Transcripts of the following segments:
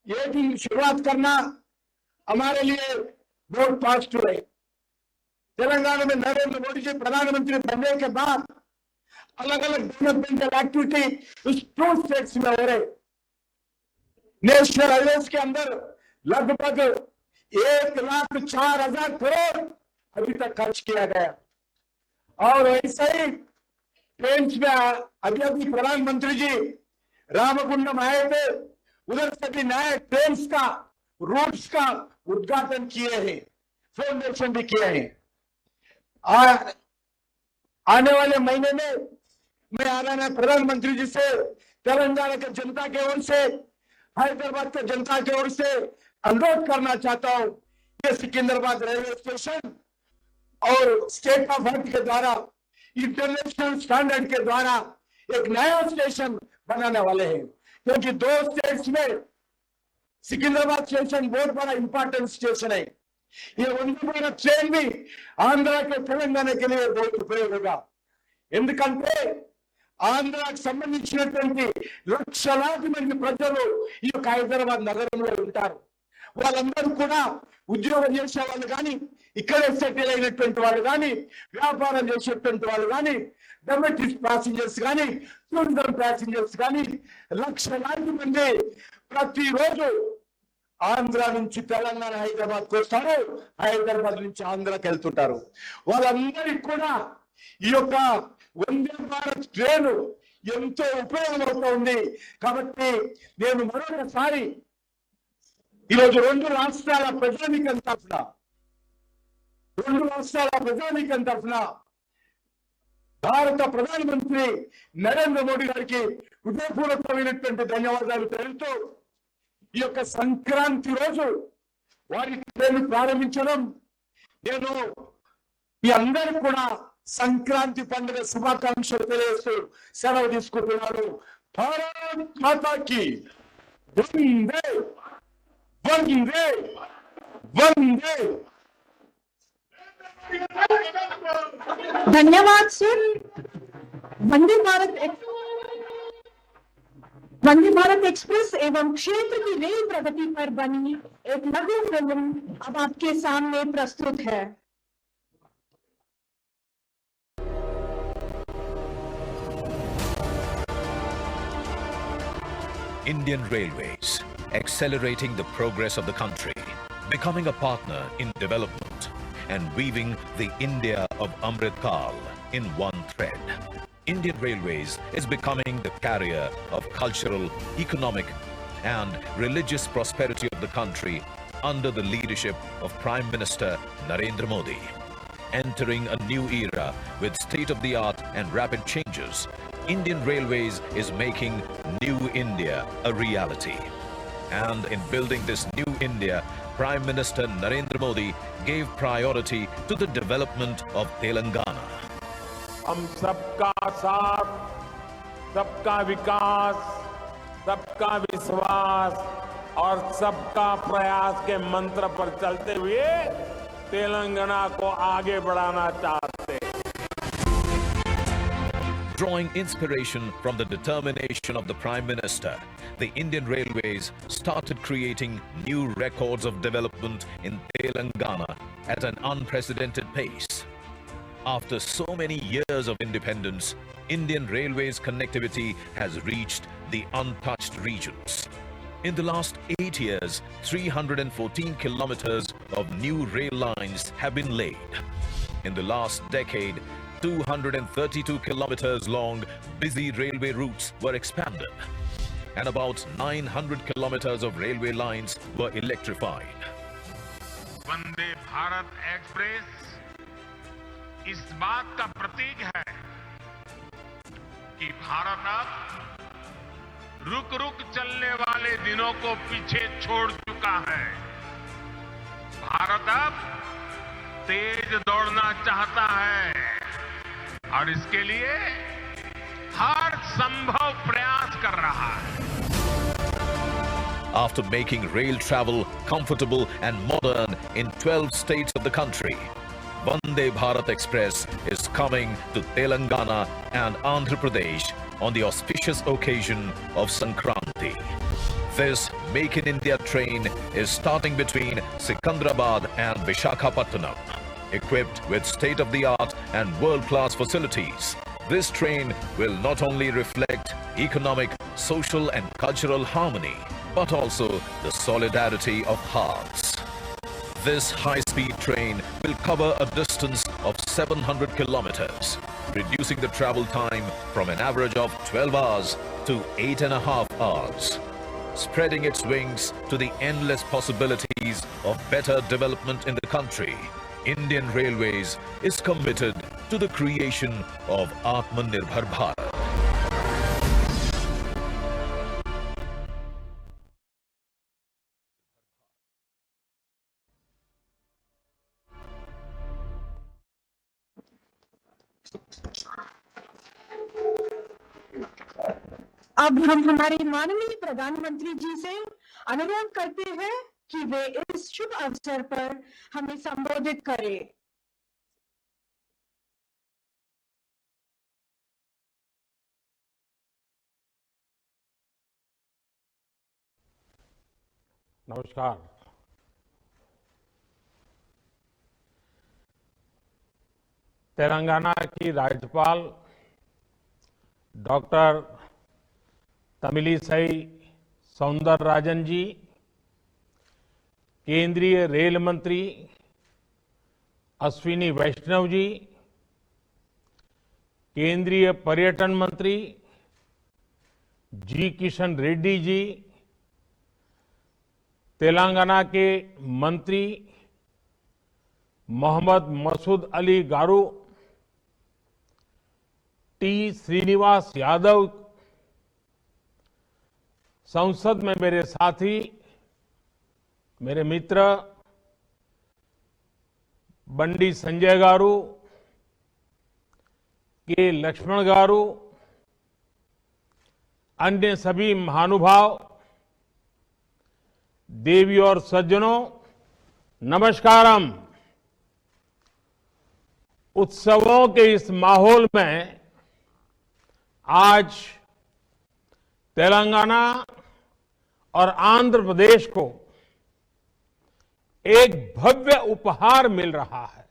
ये दिन शुरुआत करना हमारे लिए बहुत पॉजिटिव है। तेलंगाना में नरेंद्र मोदी जी प्रधानमंत्री बनने के बाद अलग अलग डेवलपमेंटल एक्टिविटी उस 2 स्टेट्स में हो रहे। नेशनल हाईवेज के अंदर लगभग 1,04,000 करोड़ अभी तक खर्च किया गया। और ऐसे ही ट्रेन में अभी प्रधानमंत्री जी रामकुंडम आए थे, उधर से भी नए ट्रेन का रूट्स का उद्घाटन किए हैं, फाउंडेशन भी किए हैं। आने वाले महीने में मैं आना प्रधानमंत्री जी से तेलंगाना के जनता की ओर से, हैदराबाद के जनता की ओर से अनुरोध करना चाहता हूं। ये सिकंदराबाद रेलवे स्टेशन और स्टेट ऑफ आर्ट के द्वारा, इंटरनेशनल स्टैंडर्ड के द्वारा एक नया स्टेशन बनाने वाले हैं, क्योंकि 2 स्टेट्स में सिकंदराबाद स्टेशन बहुत बड़ा इंपॉर्टेंट स्टेशन है। ये वंदे भारत ट्रेन भी आंध्र के तेलंगाना के लिए बहुत उपयोग होगा। ఎందుకంటే ఆంధ్రాకు సంబంధించినటువంటి లక్షలాది మంది ప్రజలు ఈ యొక్క హైదరాబాద్ నగరంలో ఉంటారు। వాళ్ళందరూ కూడా ఉద్యోగం చేసే వాళ్ళు కానీ, ఇక్కడే సెటిల్ అయినటువంటి వాళ్ళు కానీ, వ్యాపారం చేసేటువంటి వాళ్ళు కానీ, డొమెస్టిక్ ప్యాసింజర్స్ కానీ, టూరిజం ప్యాసింజర్స్ కానీ లక్షలాది మంది ప్రతిరోజు ఆంధ్ర నుంచి తెలంగాణ హైదరాబాద్కు వస్తారు, హైదరాబాద్ నుంచి ఆంధ్రాకి వెళ్తుంటారు। వాళ్ళందరికీ కూడా ఈ యొక్క వందే భారత్ ట్రైన్ ఎంతో ఉపయోగపడుతుంది। కాబట్టి నేను మరొకసారి ఈరోజు 2 రాష్ట్రాల ప్రజానీకం తరఫున భారత ప్రధానమంత్రి నరేంద్ర మోడీ గారికి హృదయపూర్వకమైనటువంటి ధన్యవాదాలు తెలుపుతూ ఈ యొక్క సంక్రాంతి రోజు వారి ట్రైన్ ప్రారంభించడం, నేను మీ అందరికీ కూడా సంక్రాంతి పండుగ శుభాకాంక్షలు తెలియజేస్తూ సెలవు తీసుకుంటున్నాను। భారత్ మాతాకి వందే వందే వందే। धन्यवाद सर। वंदे भारत एक्सप्रेस एवं क्षेत्र की रेल प्रगति पर बनी एक लघु फिल्म अब आपके सामने प्रस्तुत है। Indian Railways, accelerating the progress of the country, becoming a partner in development, and weaving the India of Amrit Kal in one thread. Indian Railways is becoming the carrier of cultural, economic, and religious prosperity of the country under the leadership of Prime Minister Narendra Modi. Entering a new era with state-of-the-art and rapid changes, Indian Railways is making New India a reality. And in building this New India, Prime Minister Narendra Modi gave priority to the development of Telangana. हम सबका साथ, सबका विकास, सबका विश्वास और सबका प्रयास के मंत्र पर चलते हुए तेलंगाना को आगे बढ़ाना चाहते हैं। Drawing inspiration from the determination of the Prime Minister, the Indian Railways started creating new records of development in Telangana at an unprecedented pace. After so many years of independence, Indian Railways connectivity has reached the untouched regions. In the last 8 years, 314 kilometers of new rail lines have been laid. In the last decade, 232 kilometers long busy railway routes were expanded, and about 900 kilometers of railway lines were electrified. Vande Bharat express इस बात का प्रतीक है कि भारत अब रुक रुक चलने वाले दिनों को पीछे छोड़ चुका है। भारत अब तेज दौड़ना चाहता है और इसके लिए हर संभव प्रयास कर रहा है। After making rail travel comfortable and modern in 12 states of the country, Vande Bharat Express is coming to Telangana and Andhra Pradesh on the auspicious occasion of Sankranti. This Make in India train is starting between Secunderabad and Visakhapatnam. Equipped with state-of-the-art and world-class facilities, this train will not only reflect economic, social and cultural harmony, but also the solidarity of hearts. This high-speed train will cover a distance of 700 kilometers, reducing the travel time from an average of 12 hours to 8.5 hours, spreading its wings to the endless possibilities of better development in the country. Indian Railways is committed to the creation of Atmanirbhar Bharat. अब हम हमारे माननीय प्रधानमंत्री जी से अनुरोध करते हैं कि वे इस शुभ अवसर पर हमें संबोधित करें। नमस्कार। तेलंगाना की राज्यपाल डॉक्टर तमिलिसाई सौंदरराजन जी, केंद्रीय रेल मंत्री अश्विनी वैष्णव जी, केंद्रीय पर्यटन मंत्री जी किशन रेड्डी जी, तेलंगाना के मंत्री मोहम्मद मसूद अली गारू, टी श्रीनिवास यादव, संसद में मेरे साथी, मेरे मित्र बंडी संजय गारू, के लक्ष्मण गारू, अन्य सभी महानुभाव, देवी और सज्जनों, नमस्कारम। उत्सवों के इस माहौल में आज तेलंगाना और आंध्र प्रदेश को एक भव्य उपहार मिल रहा है।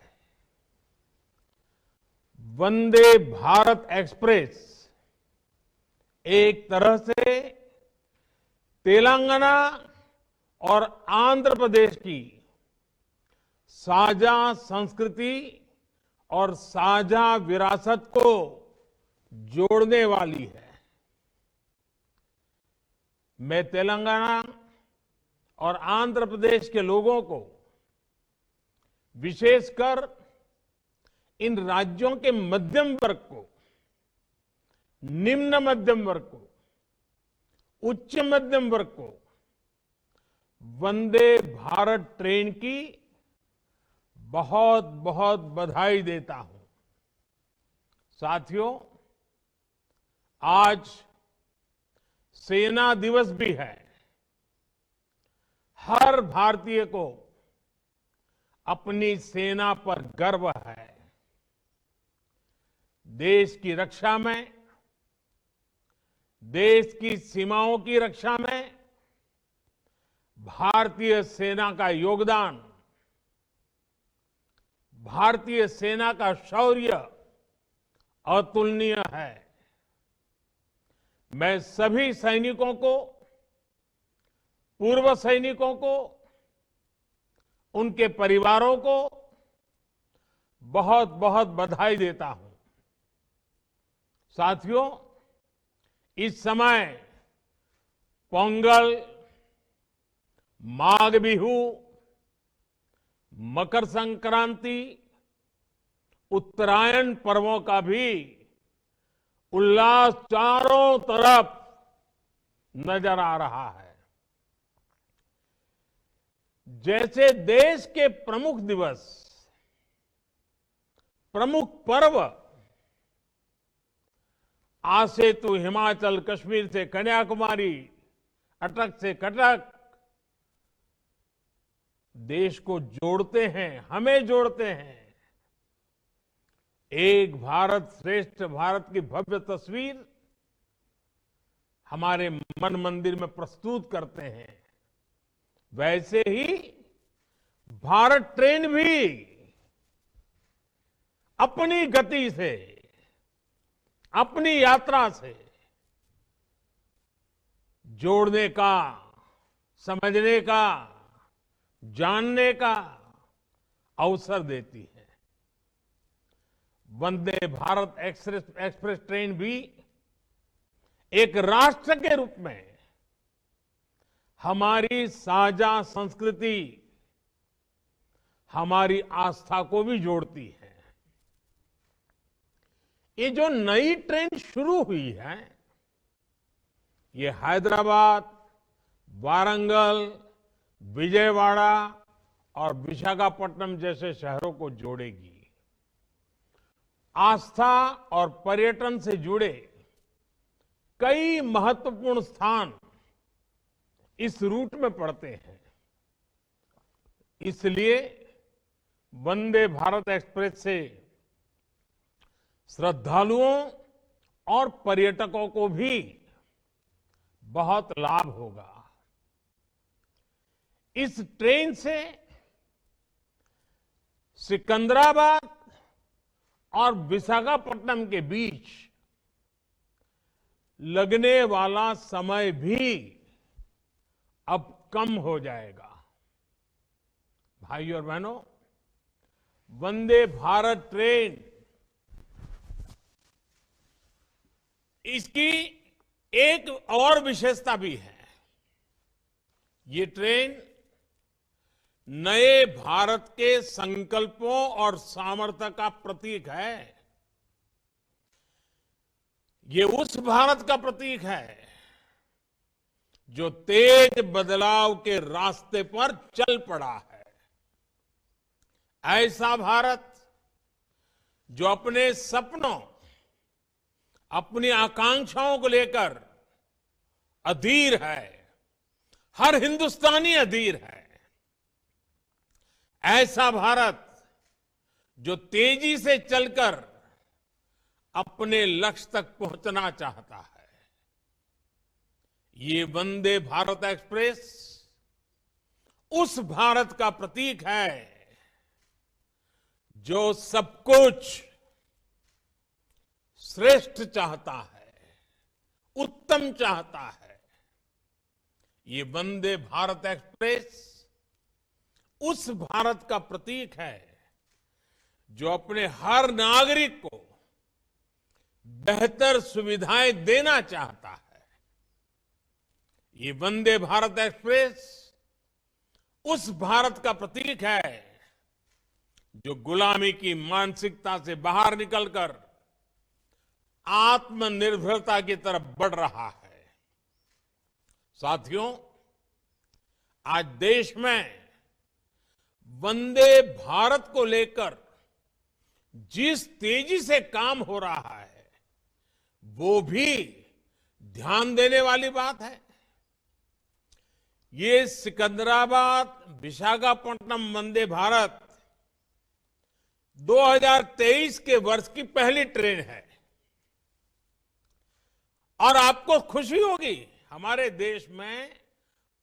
वंदे भारत एक्सप्रेस एक तरह से तेलंगाना और आंध्र प्रदेश की साझा संस्कृति और साझा विरासत को जोड़ने वाली है। मैं तेलंगाना और आंध्र प्रदेश के लोगों को, विशेषकर इन राज्यों के मध्यम वर्ग को, निम्न मध्यम वर्ग को, उच्च मध्यम वर्ग को वंदे भारत ट्रेन की बहुत बहुत बधाई देता हूं। साथियों, आज सेना दिवस भी है। हर भारतीय को अपनी सेना पर गर्व है। देश की रक्षा में, देश की सीमाओं की रक्षा में भारतीय सेना का योगदान, भारतीय सेना का शौर्य अतुलनीय है। मैं सभी सैनिकों को, पूर्व सैनिकों को, उनके परिवारों को बहुत बहुत बधाई देता हूं। साथियों, इस समय पोंगल, माघ बिहू, मकर संक्रांति, उत्तरायण पर्वों का भी उल्लास चारों तरफ नजर आ रहा है। जैसे देश के प्रमुख दिवस, प्रमुख पर्व आज से तो हिमाचल, कश्मीर से कन्याकुमारी, अटक से कटक देश को जोड़ते हैं, हमें जोड़ते हैं। एक भारत श्रेष्ठ भारत की भव्य तस्वीर हमारे मन मंदिर में प्रस्तुत करते हैं, वैसे ही भारत ट्रेन भी अपनी गति से, अपनी यात्रा से जोड़ने का, समझने का, जानने का अवसर देती है। वंदे भारत एक्सप्रेस ट्रेन भी एक राष्ट्र के रूप में हमारी साझा संस्कृति, हमारी आस्था को भी जोड़ती है। ये जो नई ट्रेन शुरू हुई है, ये हैदराबाद, वारंगल, विजयवाड़ा और विशाखापट्टनम जैसे शहरों को जोड़ेगी। आस्था और पर्यटन से जुड़े कई महत्वपूर्ण स्थान इस रूट में पड़ते हैं। इसलिए वंदे भारत एक्सप्रेस से श्रद्धालुओं और पर्यटकों को भी बहुत लाभ होगा। इस ट्रेन से सिकंदराबाद और विशाखापट्टनम के बीच लगने वाला समय भी अब कम हो जाएगा। भाइयों और बहनों, वंदे भारत ट्रेन इसकी एक और विशेषता भी है। ये ट्रेन नए भारत के संकल्पों और सामर्थ्य का प्रतीक है। ये उस भारत का प्रतीक है जो तेज बदलाव के रास्ते पर चल पड़ा है। ऐसा भारत जो अपने सपनों, अपनी आकांक्षाओं को लेकर अधीर है। हर हिंदुस्तानी अधीर है। ऐसा भारत जो तेजी से चलकर अपने लक्ष्य तक पहुंचना चाहता है। ये वंदे भारत एक्सप्रेस उस भारत का प्रतीक है जो सब कुछ श्रेष्ठ चाहता है, उत्तम चाहता है। ये वंदे भारत एक्सप्रेस उस भारत का प्रतीक है जो अपने हर नागरिक को बेहतर सुविधाएं देना चाहता है। ये वंदे भारत एक्सप्रेस उस भारत का प्रतीक है जो गुलामी की मानसिकता से बाहर निकलकर आत्मनिर्भरता की तरफ बढ़ रहा है। साथियों, आज देश में वंदे भारत को लेकर जिस तेजी से काम हो रहा है, वो भी ध्यान देने वाली बात है। ये सिकंदराबाद विशाखापट्टनम वंदे भारत 2023 के वर्ष की पहली ट्रेन है। और आपको खुशी होगी, हमारे देश में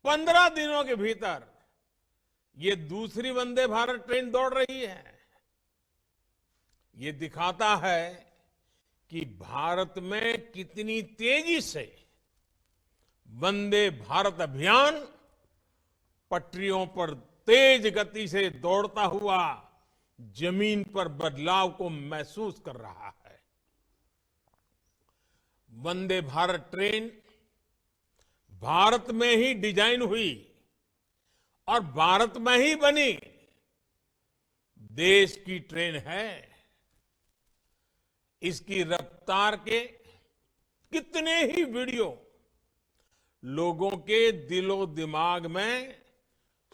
15 दिनों के भीतर ये दूसरी वंदे भारत ट्रेन दौड़ रही है। ये दिखाता है कि भारत में कितनी तेजी से वंदे भारत अभियान पटरियों पर तेज गति से दौड़ता हुआ जमीन पर बदलाव को महसूस कर रहा है। वंदे भारत ट्रेन भारत में ही डिजाइन हुई और भारत में ही बनी देश की ट्रेन है। इसकी रफ्तार के कितने ही वीडियो लोगों के दिलो दिमाग में,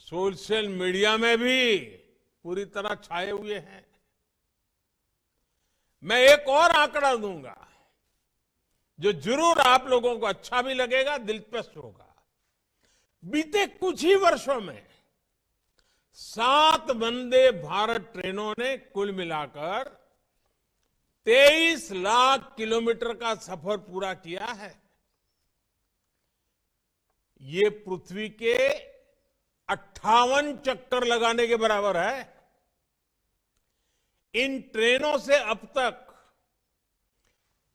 सोशल मीडिया में भी पूरी तरह छाए हुए हैं। मैं एक और आंकड़ा दूंगा जो जरूर आप लोगों को अच्छा भी लगेगा, दिलचस्प होगा। बीते कुछ ही वर्षों में 7 वंदे भारत ट्रेनों ने कुल मिलाकर 23 लाख किलोमीटर का सफर पूरा किया है। ये पृथ्वी के 58 चक्कर लगाने के बराबर है। इन ट्रेनों से अब तक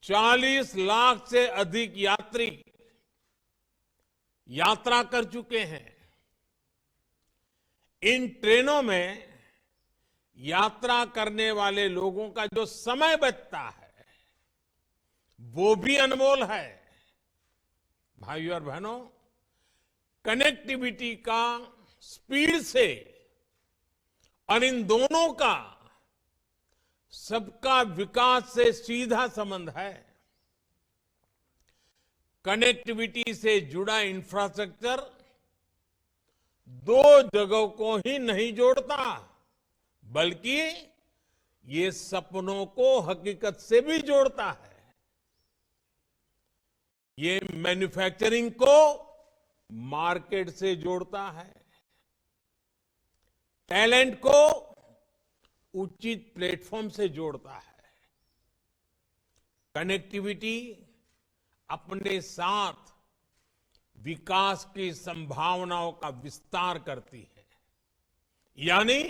40 लाख से अधिक यात्री यात्रा कर चुके हैं। इन ट्रेनों में यात्रा करने वाले लोगों का जो समय बचता है वो भी अनमोल है। भाइयों और बहनों, कनेक्टिविटी का स्पीड से और इन दोनों का सबका विकास से सीधा संबंध है। कनेक्टिविटी से जुड़ा इंफ्रास्ट्रक्चर दो जगहों को ही नहीं जोड़ता, बल्कि ये सपनों को हकीकत से भी जोड़ता है। ये मैन्युफैक्चरिंग को मार्केट से जोड़ता है, टैलेंट को उचित प्लेटफॉर्म से जोड़ता है। कनेक्टिविटी अपने साथ विकास की संभावनाओं का विस्तार करती है। यानी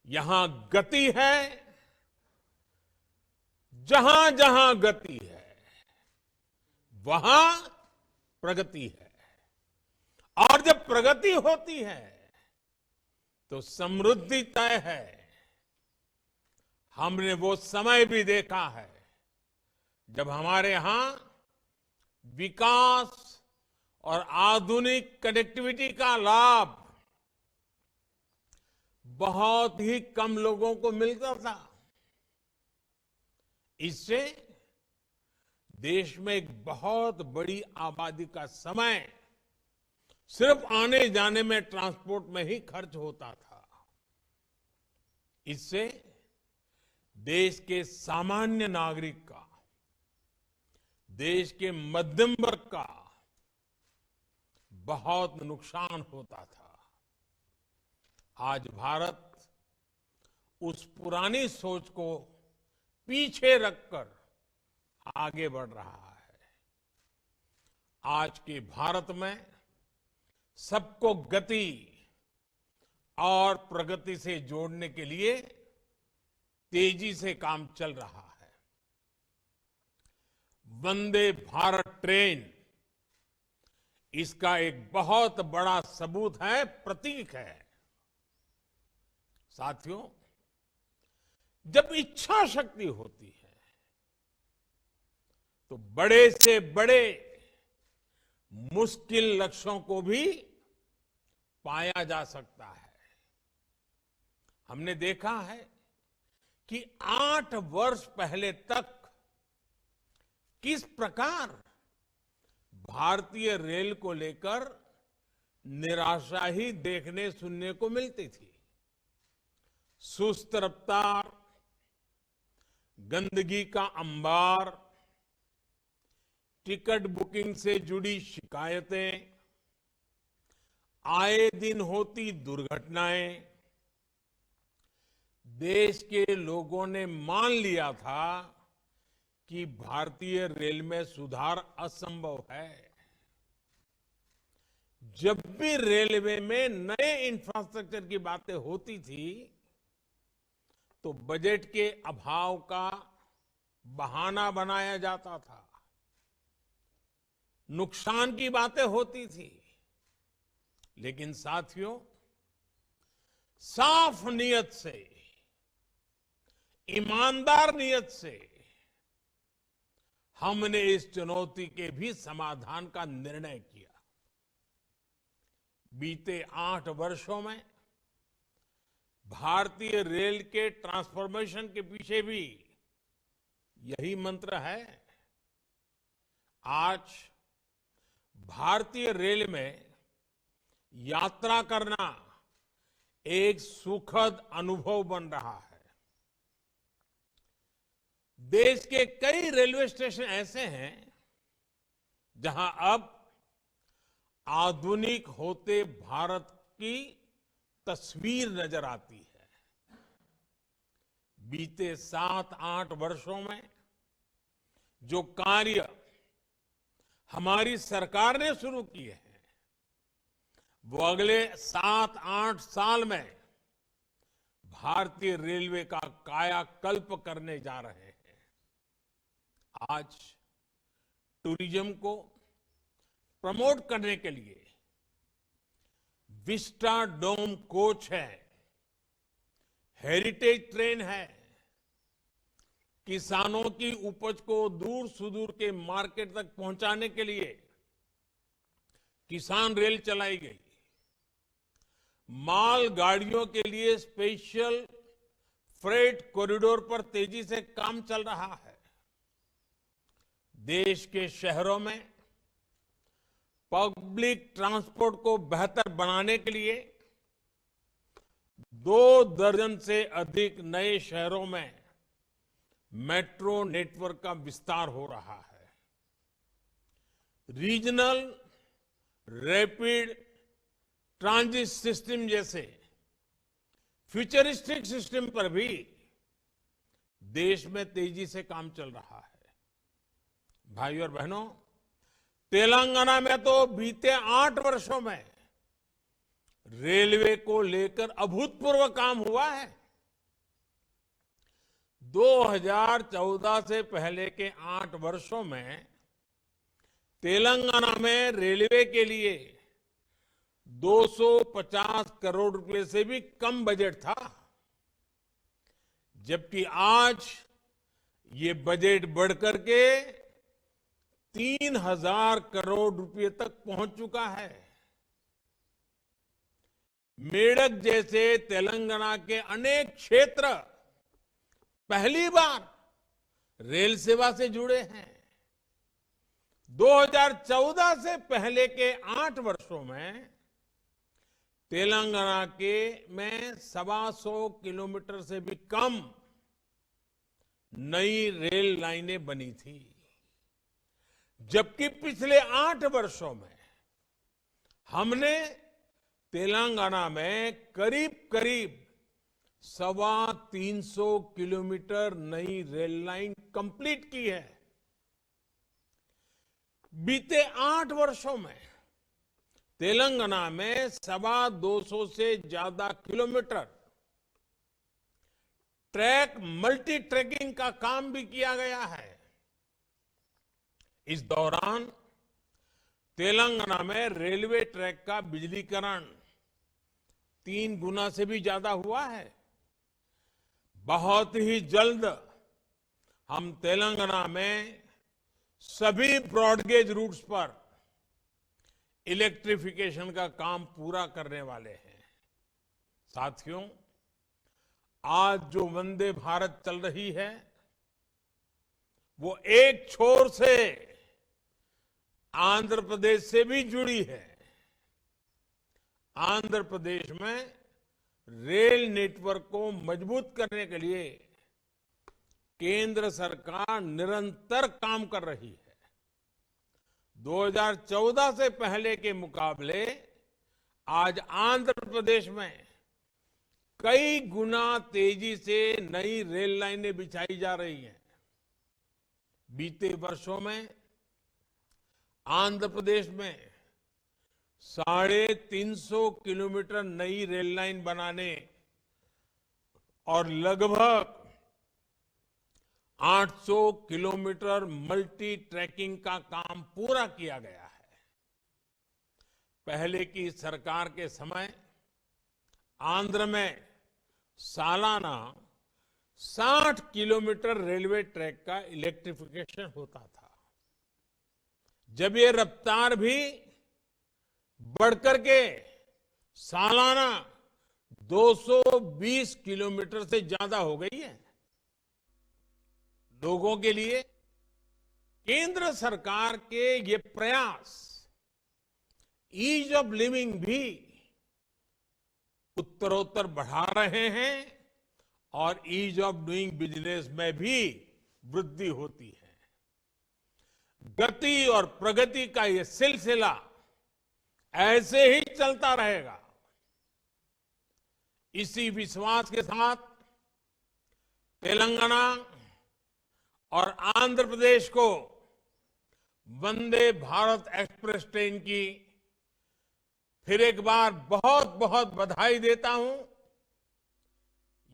यहां गति है, जहां जहां गति है वहां प्रगति है, और जब प्रगति होती है तो समृद्धि तय है। हमने वो समय भी देखा है जब हमारे यहां विकास और आधुनिक कनेक्टिविटी का लाभ बहुत ही कम लोगों को मिलता था। इससे देश में एक बहुत बड़ी आबादी का समय सिर्फ आने जाने में, ट्रांसपोर्ट में ही खर्च होता था। इससे देश के सामान्य नागरिक का, देश के मध्यम वर्ग का बहुत नुकसान होता था। आज भारत उस पुरानी सोच को पीछे रखकर आगे बढ़ रहा है। आज के भारत में सबको गति और प्रगति से जोड़ने के लिए तेजी से काम चल रहा है। वंदे भारत ट्रेन इसका एक बहुत बड़ा सबूत है, प्रतीक है। साथियों, जब इच्छा शक्ति होती है तो बड़े से बड़े मुश्किल लक्ष्यों को भी पाया जा सकता है। हमने देखा है कि 8 वर्ष पहले तक किस प्रकार भारतीय रेल को लेकर निराशा ही देखने सुनने को मिलती थी। सुस्त रफ्तार, गंदगी का अंबार, टिकट बुकिंग से जुड़ी शिकायतें, आए दिन होती दुर्घटनाएं, देश के लोगों ने मान लिया था कि भारतीय रेल में सुधार असंभव है। जब भी रेलवे में नए इंफ्रास्ट्रक्चर की बातें होती थी तो बजट के अभाव का बहाना बनाया जाता था, नुकसान की बातें होती थी। लेकिन साथियों, साफ नीयत से, ईमानदार नीयत से हमने इस चुनौती के भी समाधान का निर्णय किया। बीते 8 वर्षों में भारतीय रेल के ट्रांसफॉर्मेशन के पीछे भी यही मंत्र है। आज भारतीय रेल में यात्रा करना एक सुखद अनुभव बन रहा है। देश के कई रेलवे स्टेशन ऐसे हैं जहां अब आधुनिक होते भारत की तस्वीर नजर आती है। बीते 7-8 वर्षों में जो कार्य हमारी सरकार ने शुरू किए हैं वो अगले 7-8 साल में भारतीय रेलवे का कायाकल्प करने जा रहे हैं। आज टूरिज्म को प्रमोट करने के लिए विस्टाडोम कोच है, हेरिटेज ट्रेन है, किसानों की उपज को दूर सुदूर के मार्केट तक पहुंचाने के लिए किसान रेल चलाई गई, माल गाड़ियों के लिए स्पेशल फ्रेट कॉरिडोर पर तेजी से काम चल रहा है। देश के शहरों में पब्लिक ट्रांसपोर्ट को बेहतर बनाने के लिए 2 दर्जन से अधिक नए शहरों में मेट्रो नेटवर्क का विस्तार हो रहा है। रीजनल रैपिड ट्रांजिट सिस्टम जैसे फ्यूचरिस्टिक सिस्टम पर भी देश में तेजी से काम चल रहा है। भाइयों और बहनों, तेलंगाना में तो बीते 8 वर्षों में रेलवे को लेकर अभूतपूर्व काम हुआ है। 2014 से पहले के 8 वर्षों में तेलंगाना में रेलवे के लिए 250 करोड़ रुपए से भी कम बजट था, जबकि आज ये बजट बढ़कर के 3000 करोड़ रुपए तक पहुंच चुका है। मेडक जैसे तेलंगाना के अनेक क्षेत्र पहली बार रेल सेवा से जुड़े हैं। 2014 से पहले के 8 वर्षों में तेलंगाना के में 125 किलोमीटर से भी कम नई रेल लाइनें बनी थी, जबकि पिछले 8 वर्षों में हमने तेलंगाना में करीब करीब 350 किलोमीटर नई रेल लाइन कंप्लीट की है। बीते 8 वर्षों में तेलंगाना में 250 से ज्यादा किलोमीटर ट्रैक मल्टी ट्रैकिंग का काम भी किया गया है। इस दौरान तेलंगाना में रेलवे ट्रैक का बिजलीकरण 3 गुना से भी ज्यादा हुआ है। बहुत ही जल्द हम तेलंगाना में सभी ब्रॉडगेज रूट्स पर इलेक्ट्रिफिकेशन का काम पूरा करने वाले हैं। साथियों, आज जो वंदे भारत चल रही है वो एक छोर से आंध्र प्रदेश से भी जुड़ी है। आंध्र प्रदेश में रेल नेटवर्क को मजबूत करने के लिए केंद्र सरकार निरंतर काम कर रही है। 2014 से पहले के मुकाबले आज आंध्र प्रदेश में कई गुना तेजी से नई रेल लाइनें बिछाई जा रही हैं। बीते वर्षों में आंध्र प्रदेश में 350 किलोमीटर नई रेल लाइन बनाने और लगभग 800 किलोमीटर मल्टी ट्रैकिंग का काम पूरा किया गया है। पहले की सरकार के समय आंध्र में सालाना 60 किलोमीटर रेलवे ट्रैक का इलेक्ट्रिफिकेशन होता था। जब ये रफ्तार भी बढ़कर के सालाना 220 किलोमीटर से ज्यादा हो गई है। लोगों के लिए केंद्र सरकार के ये प्रयास ईज ऑफ लिविंग भी उत्तरोत्तर बढ़ा रहे हैं और ईज ऑफ डूइंग बिजनेस में भी वृद्धि होती है। गति और प्रगति का ये सिलसिला ऐसे ही चलता रहेगा। इसी विश्वास के साथ तेलंगाना और आंध्र प्रदेश को वंदे भारत एक्सप्रेस ट्रेन की फिर एक बार बहुत बहुत बधाई देता हूं,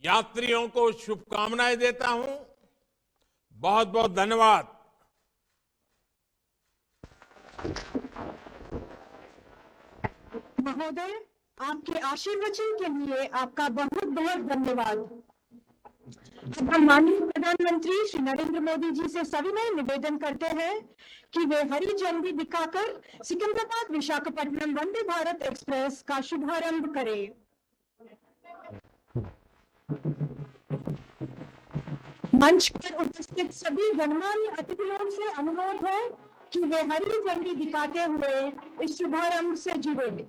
यात्रियों को शुभकामनाएं देता हूं। बहुत बहुत धन्यवाद। महोदय, आपके आशीर्वचन के लिए आपका बहुत बहुत धन्यवाद। हम माननीय प्रधानमंत्री श्री नरेंद्र मोदी जी से सविनय निवेदन करते हैं कि वे हरी झंडी दिखाकर सिकंदराबाद विशाखापट्टनम वंदे भारत एक्सप्रेस का शुभारंभ करें। मंच पर उपस्थित सभी गणमान्य अतिथियों से अनुरोध है कि वे हरी झंडी दिखाते हुए इस शुभारंभ से जुड़े।